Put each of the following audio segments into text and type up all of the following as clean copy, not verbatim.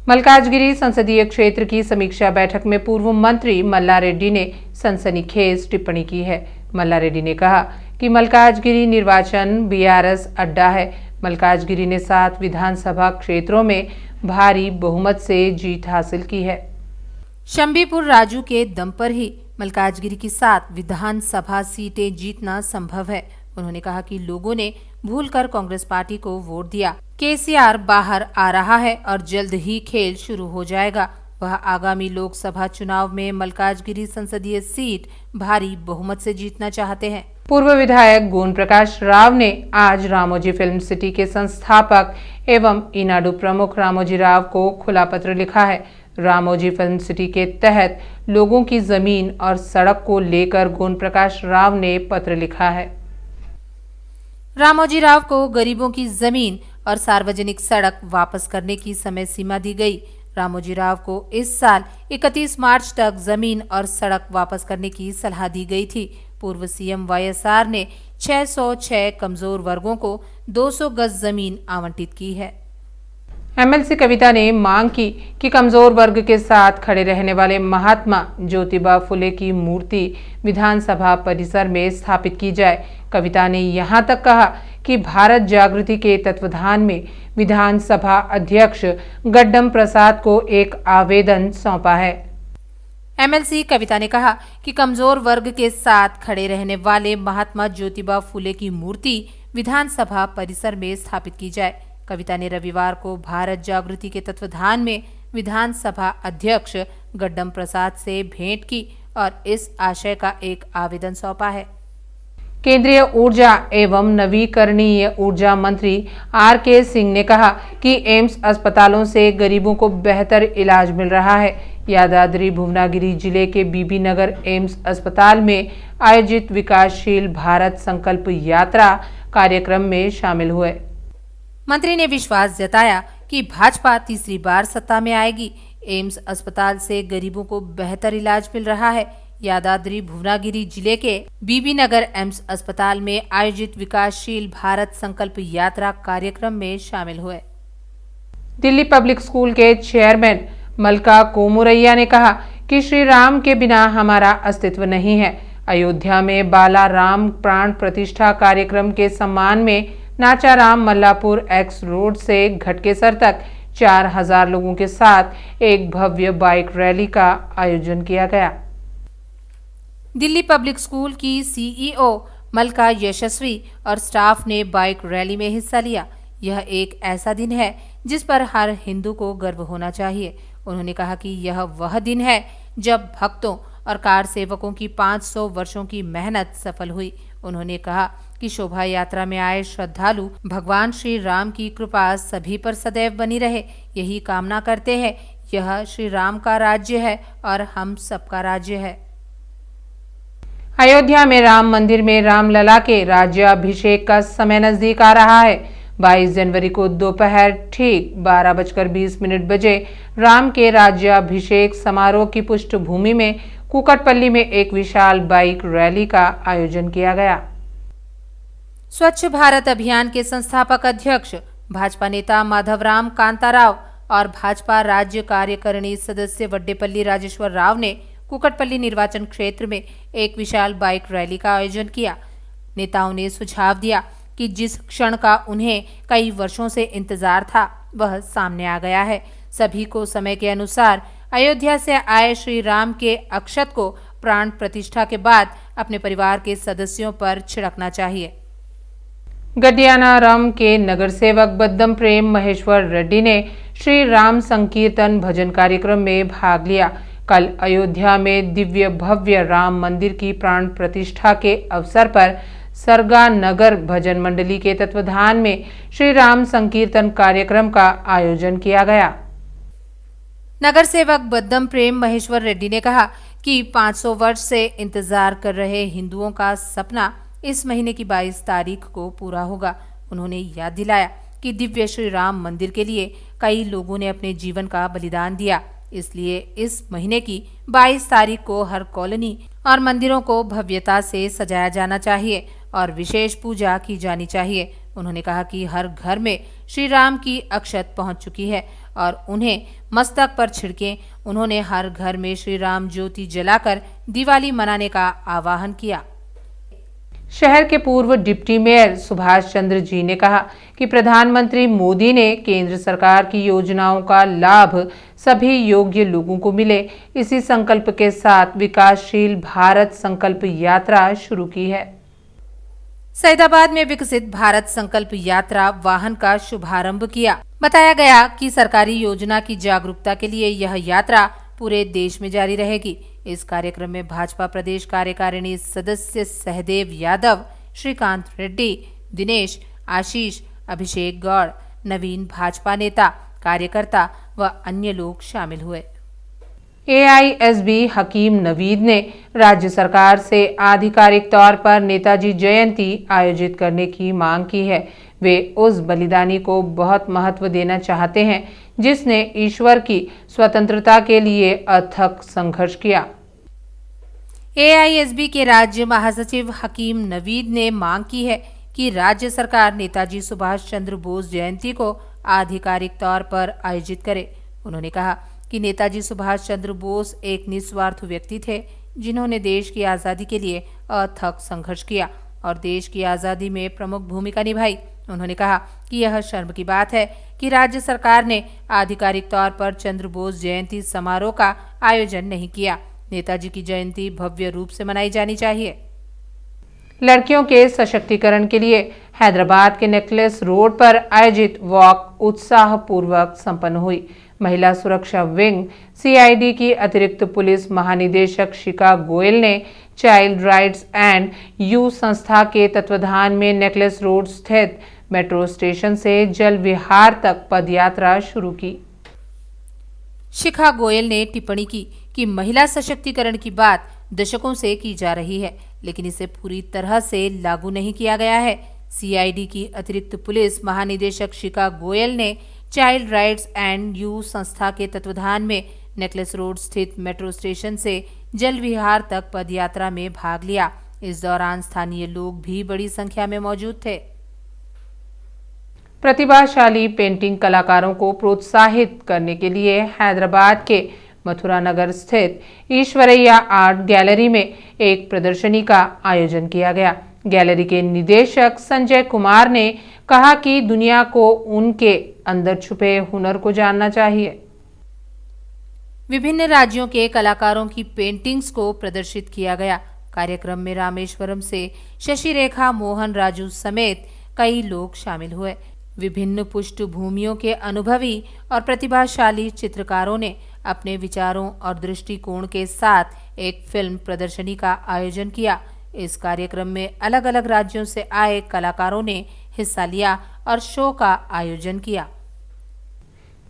मल्काजगिरी संसदीय क्षेत्र की समीक्षा बैठक में पूर्व मंत्री मल्ला रेड्डी ने सनसनीखेज टिप्पणी की है। मल्ला रेड्डी ने कहा कि मल्काजगिरी निर्वाचन बीआरएस अड्डा है। मल्काजगिरी ने 7 विधानसभा क्षेत्रों में भारी बहुमत से जीत हासिल की है। शंभीपुर राजू के दम पर ही मल्काजगिरी की 7 विधानसभा सीटें जीतना संभव है। उन्होंने कहा कि लोगों ने भूलकर कांग्रेस पार्टी को वोट दिया। केसीआर बाहर आ रहा है और जल्द ही खेल शुरू हो जाएगा। वह आगामी लोकसभा चुनाव में मल्काजगिरी संसदीय सीट भारी बहुमत से जीतना चाहते हैं। पूर्व विधायक गोन प्रकाश राव ने आज रामोजी फिल्म सिटी के संस्थापक एवं इनाडू प्रमुख रामोजी राव को खुला पत्र लिखा है। रामोजी फिल्म सिटी के तहत लोगों की जमीन और सड़क को लेकर गोन प्रकाश राव ने पत्र लिखा है। रामोजी राव को गरीबों की जमीन और सार्वजनिक सड़क वापस करने की समय सीमा दी गई। रामोजी राव को इस साल 31 मार्च तक जमीन और सड़क वापस करने की सलाह दी गई थी। पूर्व सीएम वाईएसआर ने 606 कमजोर वर्गों को 200 गज जमीन आवंटित की है। एमएलसी कविता ने मांग की कि कमजोर वर्ग के साथ खड़े रहने वाले महात्मा ज्योतिबा फुले की मूर्ति विधानसभा परिसर में स्थापित की जाए। कविता ने यहां तक कहा कि भारत जागृति के तत्वाधान में विधानसभा अध्यक्ष गड्डम प्रसाद को एक आवेदन सौंपा है। एमएलसी कविता ने कहा कि कमजोर वर्ग के साथ खड़े रहने वाले महात्मा ज्योतिबा फुले की मूर्ति विधानसभा परिसर में स्थापित की जाए। कविता ने रविवार को भारत जागृति के तत्वाधान में विधानसभा अध्यक्ष गड्डम प्रसाद से भेंट की और इस आशय का एक आवेदन सौंपा है। केंद्रीय ऊर्जा एवं नवीकरणीय ऊर्जा मंत्री आर.के. सिंह ने कहा कि एम्स अस्पतालों से गरीबों को बेहतर इलाज मिल रहा है। यादाद्री भुवनागिरी जिले के बीबी नगर एम्स अस्पताल में आयोजित विकासशील भारत संकल्प यात्रा कार्यक्रम में शामिल हुए। मंत्री ने विश्वास जताया कि भाजपा तीसरी बार सत्ता में आएगी। एम्स अस्पताल से गरीबों को बेहतर इलाज मिल रहा है। यादाद्री भुवनागिरी जिले के बीबी नगर एम्स अस्पताल में आयोजित विकासशील भारत संकल्प यात्रा कार्यक्रम में शामिल हुए। दिल्ली पब्लिक स्कूल के चेयरमैन मलका कोमुरैया ने कहा कि श्री राम के बिना हमारा अस्तित्व नहीं है। अयोध्या में बाला राम प्राण प्रतिष्ठा कार्यक्रम के सम्मान में नाचाराम मल्लापुर एक्स रोड से घटकेसर तक 4000 लोगों के साथ एक भव्य बाइक रैली का आयोजन किया गया। दिल्ली पब्लिक स्कूल की सीईओ मलका यशस्वी और स्टाफ ने बाइक रैली में हिस्सा लिया। यह एक ऐसा दिन है जिस पर हर हिंदू को गर्व होना चाहिए। उन्होंने कहा कि यह वह दिन है जब भक्तों और कार सेवकों की 500 वर्षों की मेहनत सफल हुई। उन्होंने कहा कि शोभा यात्रा में आए श्रद्धालु भगवान श्री राम की कृपा सभी पर सदैव बनी रहे, यही कामना करते हैं। यह श्री राम का राज्य है और हम सबका राज्य है। अयोध्या में राम मंदिर में रामलला के राज्याभिषेक का समय नजदीक आ रहा है। 22 जनवरी को दोपहर ठीक 12:20 बजे राम के राज्याभिषेक समारोह की पृष्ठभूमि में कुकटपल्ली में एक विशाल बाइक रैली का आयोजन किया गया। स्वच्छ भारत अभियान के संस्थापक अध्यक्ष भाजपा नेता माधवराम कांताराव और भाजपा राज्य कार्यकारिणी सदस्य वड्डेपल्ली राजेश्वर राव ने कुकटपल्ली निर्वाचन क्षेत्र में एक विशाल बाइक रैली का आयोजन किया। नेताओं ने सुझाव दिया कि जिस क्षण का उन्हें कई वर्षों से इंतजार था वह सामने आ गया है। सभी को समय के अनुसार अयोध्या से आए श्री राम के अक्षत को प्राण प्रतिष्ठा के बाद अपने परिवार के सदस्यों पर छिड़कना चाहिए। गडियानाराम के नगर सेवक बद्दम प्रेम महेश्वर रेड्डी ने श्री राम संकीर्तन भजन कार्यक्रम में भाग लिया। कल अयोध्या में दिव्य भव्य राम मंदिर की प्राण प्रतिष्ठा के अवसर पर सरगा नगर भजन मंडली के तत्वाधान में श्री राम संकीर्तन कार्यक्रम का आयोजन किया गया। नगर सेवक बद्दम प्रेम महेश्वर रेड्डी ने कहा कि 500 वर्ष से इंतजार कर रहे हिंदुओं का सपना इस महीने की 22 तारीख को पूरा होगा। उन्होंने याद दिलाया कि दिव्य श्री राम मंदिर के लिए कई लोगों ने अपने जीवन का बलिदान दिया, इसलिए इस महीने की 22 तारीख को हर कॉलोनी और मंदिरों को भव्यता से सजाया जाना चाहिए और विशेष पूजा की जानी चाहिए। उन्होंने कहा कि हर घर में श्री राम की अक्षत पहुंच चुकी है और उन्हें मस्तक पर छिड़कें। उन्होंने हर घर में श्री राम ज्योति जलाकर दिवाली मनाने का आह्वान किया। शहर के पूर्व डिप्टी मेयर सुभाष चंद्र जी ने कहा कि प्रधानमंत्री मोदी ने केंद्र सरकार की योजनाओं का लाभ सभी योग्य लोगों को मिले, इसी संकल्प के साथ विकासशील भारत संकल्प यात्रा शुरू की है। सैदाबाद में विकसित भारत संकल्प यात्रा वाहन का शुभारंभ किया। बताया गया कि सरकारी योजना की जागरूकता के लिए यह यात्रा पूरे देश में जारी रहेगी। इस कार्यक्रम में भाजपा प्रदेश कार्यकारिणी सदस्य सहदेव यादव, श्रीकांत रेड्डी, दिनेश, आशीष, अभिषेक गौड़, नवीन भाजपा नेता, कार्यकर्ता व अन्य लोग शामिल हुए। AISB हकीम नवीद ने राज्य सरकार से आधिकारिक तौर पर नेताजी जयंती आयोजित करने की मांग की है। वे उस बलिदानी को बहुत महत्व देना चाहते हैं जिसने ईश्वर की स्वतंत्रता के लिए अथक संघर्ष किया। AISB के राज्य महासचिव हकीम नवीद ने मांग की है कि राज्य सरकार नेताजी सुभाष चंद्र बोस जयंती को आधिकारिक तौर पर आयोजित करे। उन्होंने कहा कि नेताजी सुभाष चंद्र बोस एक निस्वार्थ व्यक्ति थे जिन्होंने देश की आज़ादी के लिए अथक संघर्ष किया और देश की आज़ादी में प्रमुख भूमिका निभाई। उन्होंने कहा कि यह शर्म की बात है कि राज्य सरकार ने आधिकारिक तौर पर चंद्र बोस जयंती समारोह का आयोजन नहीं किया। नेताजी की जयंती भव्य रूप से मनाई जानी चाहिए। लड़कियों के सशक्तिकरण के लिए हैदराबाद के नेकलेस रोड पर आयोजित वॉक उत्साहपूर्वक संपन्न हुई। महिला सुरक्षा विंग CID की अतिरिक्त पुलिस महानिदेशक शिखा गोयल ने चाइल्ड राइट्स एंड यू संस्था के तत्वाधान में नेकलेस रोड स्थित मेट्रो स्टेशन से जल विहार तक पदयात्रा शुरू की। शिखा गोयल ने टिप्पणी की कि महिला सशक्तिकरण की बात दशकों से की जा रही है, लेकिन इसे पूरी तरह से लागू नहीं किया गया है। CID की अतिरिक्त पुलिस महानिदेशक शिखा गोयल ने चाइल्ड राइट्स एंड यू संस्था के तत्वाधान में नेकलेस रोड स्थित मेट्रो स्टेशन से जल विहार तक पदयात्रा में भाग लिया। इस दौरान स्थानीय लोग भी बड़ी संख्या में मौजूद थे। प्रतिभाशाली पेंटिंग कलाकारों को प्रोत्साहित करने के लिए हैदराबाद के मथुरा नगर स्थित ईश्वरैया आर्ट गैलरी में एक प्रदर्शनी का आयोजन किया गया। गैलरी के निदेशक संजय कुमार ने कहा कि दुनिया को उनके अंदर छुपे हुनर को जानना चाहिए। विभिन्न राज्यों के कलाकारों की पेंटिंग्स को प्रदर्शित किया गया। कार्यक्रम में रामेश्वरम से शशि रेखा मोहन राजू समेत कई लोग शामिल हुए। विभिन्न पृष्ठभूमियों के अनुभवी और प्रतिभाशाली चित्रकारों ने अपने विचारों और दृष्टिकोण के साथ एक फिल्म प्रदर्शनी का आयोजन किया। इस कार्यक्रम में अलग अलग राज्यों से आए कलाकारों ने हिस्सा लिया और शो का आयोजन किया।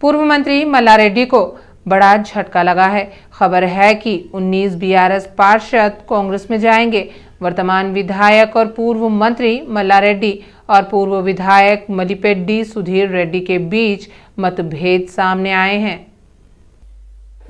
पूर्व मंत्री मल्ला रेड्डी को बड़ा झटका लगा है। खबर है कि 19 BRS पार्षद कांग्रेस में जाएंगे। वर्तमान विधायक और पूर्व मंत्री मल्ला रेड्डी और पूर्व विधायक मलिपेड्डी सुधीर रेड्डी के बीच मतभेद सामने आए हैं।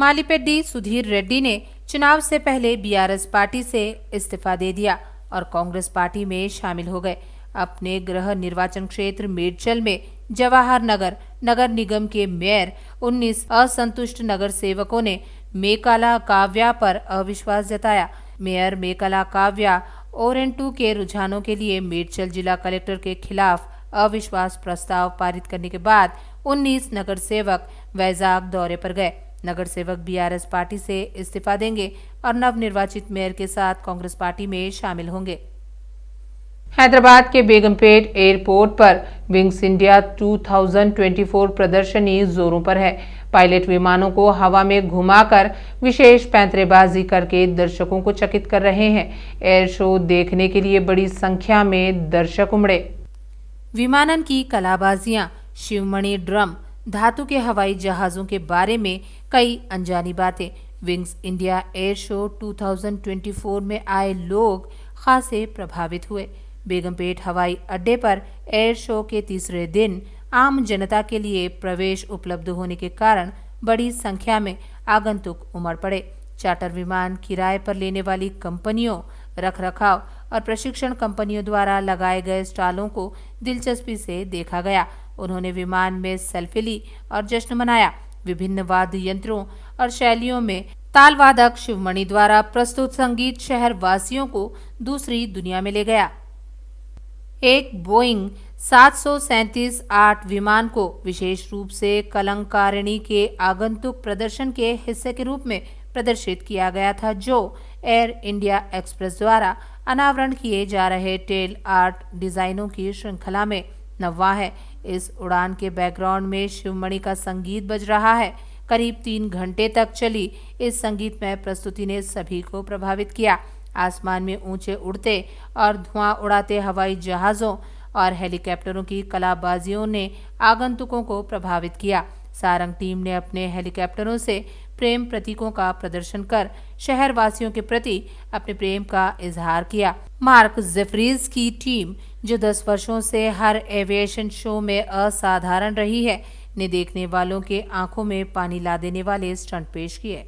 मालिपेड्डी सुधीर रेड्डी ने चुनाव से पहले BRS पार्टी से इस्तीफा दे दिया और कांग्रेस पार्टी में शामिल हो गए। अपने गृह निर्वाचन क्षेत्र मेडचल में जवाहर नगर नगर निगम के मेयर 19 असंतुष्ट नगर सेवकों ने मेकाला काव्या पर अविश्वास जताया। मेयर मेकाला काव्या ओरेंटू के रुझानों के लिए मेडचल जिला कलेक्टर के खिलाफ अविश्वास प्रस्ताव पारित करने के बाद 19 नगर सेवक वैजाग दौरे पर गए। नगर सेवक BRS पार्टी से इस्तीफा देंगे और नवनिर्वाचित मेयर के साथ कांग्रेस पार्टी में शामिल होंगे। हैदराबाद के बेगमपेट एयरपोर्ट पर विंग्स इंडिया 2024 प्रदर्शनी जोरों पर है। पायलट विमानों को हवा में घुमाकर विशेष पैंतरेबाजी करके दर्शकों को चकित कर रहे हैं। एयर शो देखने के लिए बड़ी संख्या में दर्शक उमड़े। विमानन की कलाबाजियां, शिवमणि ड्रम, धातु के हवाई जहाजों के बारे में कई अनजानी बातें। विंग्स इंडिया एयर शो 2024 में आए लोग खासे प्रभावित हुए। बेगमपेट हवाई अड्डे पर एयर शो के तीसरे दिन आम जनता के लिए प्रवेश उपलब्ध होने के कारण बड़ी संख्या में आगंतुक उमड़ पड़े। चार्टर विमान किराए पर लेने वाली कंपनियों, रखरखाव और प्रशिक्षण कंपनियों द्वारा लगाए गए स्टॉलों को दिलचस्पी से देखा गया। उन्होंने विमान में सेल्फी ली और जश्न मनाया। विभिन्न वाद्य यंत्रों और शैलियों में तालवादक शिवमणि द्वारा प्रस्तुत संगीत शहर वासियों को दूसरी दुनिया में ले गया। एक बोइंग 737-8 विमान को विशेष रूप से कलंकारिणी के आगंतुक प्रदर्शन के हिस्से के रूप में प्रदर्शित किया गया था, जो एयर इंडिया एक्सप्रेस द्वारा अनावरण किए जा रहे टेल आर्ट डिजाइनों की श्रृंखला में नौवां है। इस उड़ान के बैकग्राउंड में शिवमणि का संगीत बज रहा है। करीब 3 घंटे तक चली इस संगीतमय प्रस्तुति ने सभी को प्रभावित किया। आसमान में ऊंचे उड़ते और धुआं उड़ाते हवाई जहाजों और हेलीकॉप्टरों की कलाबाजियों ने आगंतुकों को प्रभावित किया। सारंग टीम ने अपने हेलीकॉप्टरों से प्रेम प्रतीकों का प्रदर्शन कर शहर वासियों के प्रति अपने प्रेम का इजहार किया। मार्क जेफ्रीज की टीम, जो 10 वर्षों से हर एविएशन शो में असाधारण रही है, ने देखने वालों के आंखों में पानी ला देने वाले स्टंट पेश किए।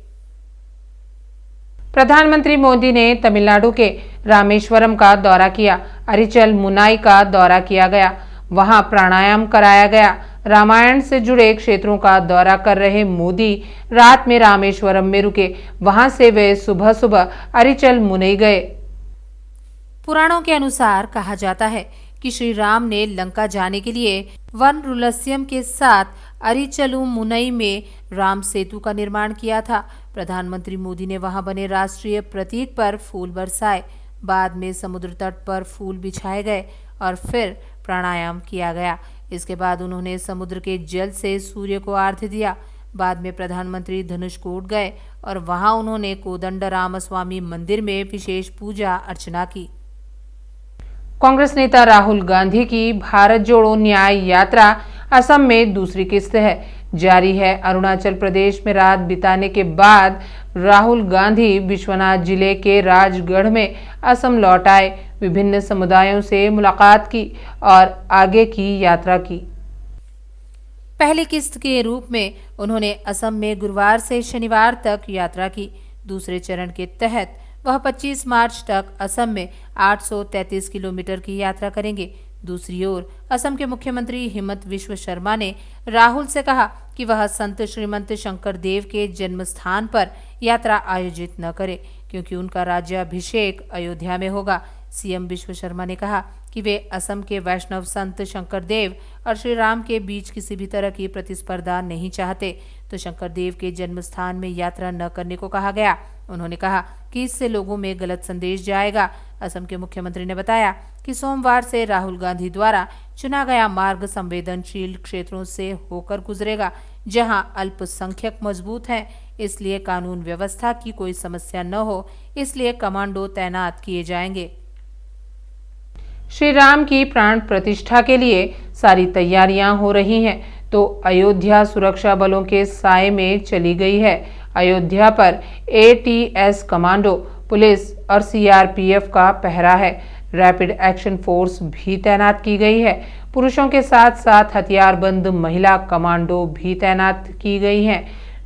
प्रधानमंत्री मोदी ने तमिलनाडु के रामेश्वरम का दौरा किया। अरिचल मुनाई का दौरा किया गया, वहां प्राणायाम कराया गया। रामायण से जुड़े क्षेत्रों का दौरा कर रहे मोदी रात में रामेश्वरम में रुके। वहां से वे सुबह सुबह अरिचल मुनई गए। पुराणों के अनुसार कहा जाता है कि श्री राम ने लंका जाने के लिए वनरुलस्यम के साथ अरिचलु मुनई में राम सेतु का निर्माण किया था। प्रधानमंत्री मोदी ने वहां बने राष्ट्रीय प्रतीक पर फूल बरसाए। बाद में समुद्र तट पर फूल बिछाए गए और फिर प्राणायाम किया गया। इसके बाद उन्होंने समुद्र के जल से सूर्य को आर्घ्य दिया। बाद में प्रधानमंत्री धनुषकोट गए और वहां उन्होंने कोदंड रामस्वामी मंदिर में विशेष पूजा अर्चना की। कांग्रेस नेता राहुल गांधी की भारत जोड़ो न्याय यात्रा असम में दूसरी किस्त है, जारी है। अरुणाचल प्रदेश में रात बिताने के बाद राहुल गांधी विश्वनाथ जिले के राजगढ़ में असम लौट आए, विभिन्न समुदायों से मुलाकात की और आगे की यात्रा की। पहली किस्त के रूप में उन्होंने असम में गुरुवार से शनिवार तक यात्रा की। दूसरे चरण के तहत वह 25 मार्च तक असम में 833 किलोमीटर की यात्रा करेंगे। दूसरी ओर असम के मुख्यमंत्री हिमंत विश्व शर्मा ने राहुल से कहा कि वह संत श्रीमंत शंकर देव के जन्म स्थान पर यात्रा आयोजित न करे, क्योंकि उनका राज्याभिषेक अयोध्या में होगा। सीएम विश्व शर्मा ने कहा कि वे असम के वैष्णव संत शंकर देव और श्री राम के बीच किसी भी तरह की प्रतिस्पर्धा नहीं चाहते, तो शंकर देव के जन्म स्थान में यात्रा न करने को कहा गया। उन्होंने कहा कि इससे लोगों में गलत संदेश जाएगा। असम के मुख्यमंत्री ने बताया कि सोमवार से राहुल गांधी द्वारा चुना गया मार्ग संवेदनशील क्षेत्रों से होकर गुजरेगा, जहां अल्पसंख्यक मजबूत हैं, इसलिए कानून व्यवस्था की कोई समस्या न हो, इसलिए कमांडो तैनात किए जाएंगे। श्री राम की प्राण प्रतिष्ठा के लिए सारी तैयारियां हो रही हैं, तो अयोध्या सुरक्षा बलों के साए में चली गई है। अयोध्या पर एटीएस कमांडो, पुलिस और सीआरपीएफ का पहरा है। रैपिड एक्शन फोर्स भी तैनात की गई है। पुरुषों के साथ साथ हथियारबंद महिला कमांडो भी तैनात की गई हैं।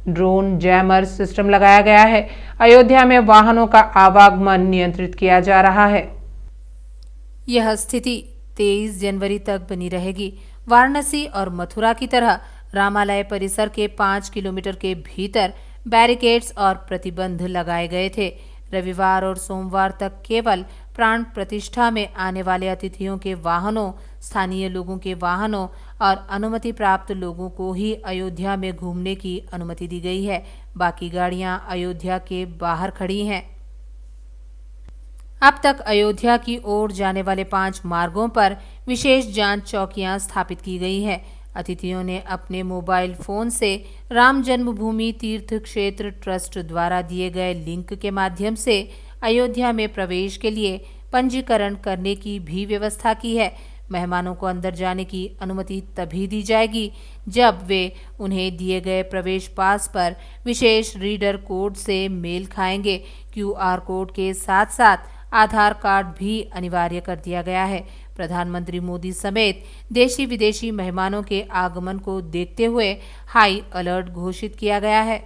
ड्रोन जैमर सिस्टम लगाया गया है। अयोध्या में वाहनों का आवागमन नियंत्रित किया जा रहा है। यह स्थिति 23 जनवरी तक बनी रहेगी। वाराणसी और मथुरा की तरह रामालय परिसर के 5 किलोमीटर के भीतर बैरिकेड्स और प्रतिबंध लगाए गए थे। रविवार और सोमवार तक केवल प्राण प्रतिष्ठा में आने वाले अतिथियों के वाहनों, स्थानीय लोगों के वाहनों और अनुमति प्राप्त लोगों को ही अयोध्या में घूमने की अनुमति दी गई है। बाकी गाड़ियां अयोध्या के बाहर खड़ी हैं। अब तक अयोध्या की ओर जाने वाले 5 मार्गों पर विशेष जांच चौकियां स्थापित की गई हैं। अतिथियों ने अपने मोबाइल फोन से राम जन्मभूमि तीर्थ क्षेत्र ट्रस्ट द्वारा दिए गए लिंक के माध्यम से अयोध्या में प्रवेश के लिए पंजीकरण करने की भी व्यवस्था की है। मेहमानों को अंदर जाने की अनुमति तभी दी जाएगी जब वे उन्हें दिए गए प्रवेश पास पर विशेष रीडर कोड से मेल खाएंगे। क्यूआर कोड के साथ साथ आधार कार्ड भी अनिवार्य कर दिया गया है। प्रधानमंत्री मोदी समेत देशी विदेशी मेहमानों के आगमन को देखते हुए हाई अलर्ट घोषित किया गया है।